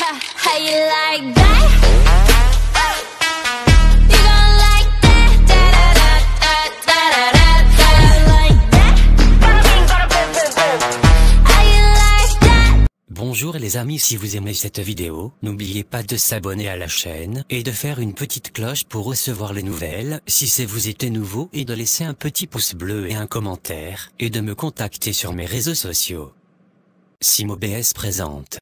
How you like that? You gon' like that? Da da da da da da. Like that? How you like that? Bonjour les amis, si vous aimez cette vidéo, n'oubliez pas de s'abonner à la chaîne et de faire une petite cloche pour recevoir les nouvelles si c'est vous êtes nouveau et de laisser un petit pouce bleu et un commentaire et de me contacter sur mes réseaux sociaux. SimOBS présente.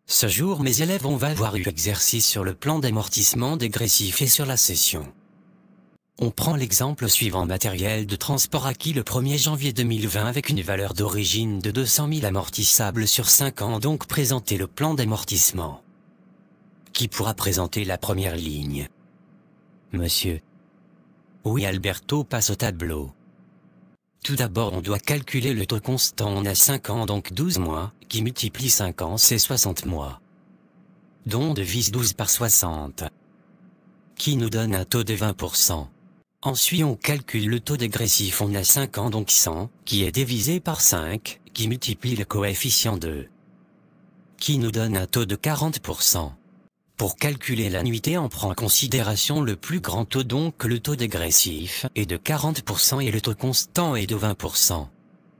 Ce jour mes élèves on va voir un exercice sur le plan d'amortissement dégressif et sur la session. On prend l'exemple suivant: matériel de transport acquis le 1er janvier 2020 avec une valeur d'origine de 200 000 amortissables sur 5 ans, donc présenter le plan d'amortissement. Qui pourra présenter la première ligne? Monsieur. Oui, Alberto, passe au tableau. Tout d'abord on doit calculer le taux constant, on a 5 ans donc 12 mois, qui multiplie 5 ans c'est 60 mois. Donc on divise 12 par 60. Qui nous donne un taux de 20%. Ensuite on calcule le taux dégressif, on a 5 ans donc 100, qui est divisé par 5, qui multiplie le coefficient 2. Qui nous donne un taux de 40%. Pour calculer l'annuité on prend en considération le plus grand taux, donc le taux dégressif est de 40% et le taux constant est de 20%.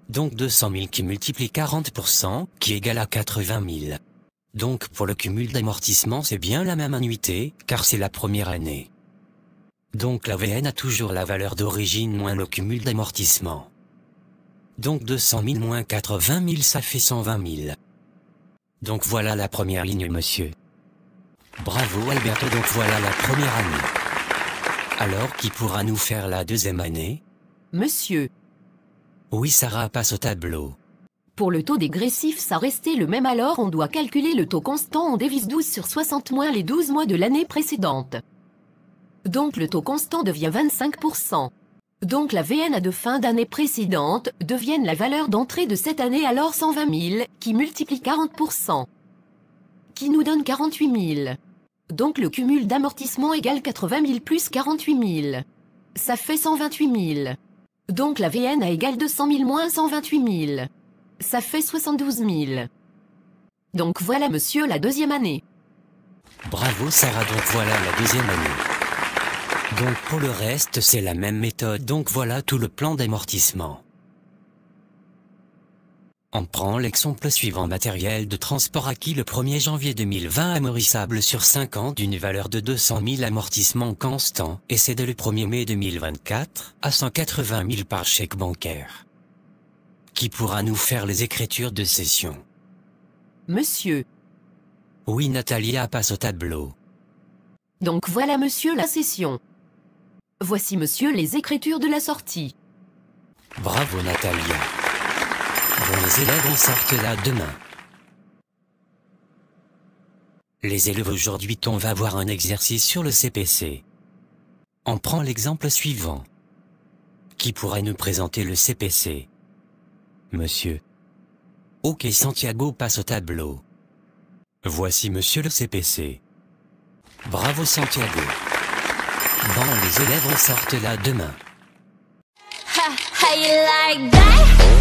Donc 200 000 qui multiplie 40% qui égale à 80 000. Donc pour le cumul d'amortissement c'est bien la même annuité car c'est la première année. Donc la VN a toujours la valeur d'origine moins le cumul d'amortissement. Donc 200 000 moins 80 000 ça fait 120 000. Donc voilà la première ligne monsieur. Bravo Alberto, donc voilà la première année. Alors qui pourra nous faire la deuxième année? Monsieur. Oui Sarah, passe au tableau. Pour le taux dégressif ça restait le même, alors on doit calculer le taux constant, on divise 12 sur 60 moins les 12 mois de l'année précédente. Donc le taux constant devient 25%. Donc la VN de fin d'année précédente devienne la valeur d'entrée de cette année, alors 120 000 qui multiplie 40%. Qui nous donne 48 000. Donc le cumul d'amortissement égale 80 000 plus 48 000. Ça fait 128 000. Donc la VN égale 200 000 moins 128 000. Ça fait 72 000. Donc voilà monsieur la deuxième année. Bravo Sarah, donc voilà la deuxième année. Donc pour le reste c'est la même méthode, donc voilà tout le plan d'amortissement. On prend l'exemple suivant: matériel de transport acquis le 1er janvier 2020 amortissable sur 5 ans d'une valeur de 200 000 amortissement constant, et c'est dès le 1er mai 2024 à 180 000 par chèque bancaire. Qui pourra nous faire les écritures de session? Monsieur. Oui Natalia, passe au tableau. Donc voilà monsieur la session. Voici monsieur les écritures de la sortie. Bravo Natalia. Bon, les élèves en sortent là demain. Les élèves aujourd'hui on va voir un exercice sur le CPC. On prend l'exemple suivant. Qui pourrait nous présenter le CPC? Monsieur. Ok Santiago, passe au tableau. Voici monsieur le CPC. Bravo Santiago. Bon, les élèves en sortent là demain. How you like that?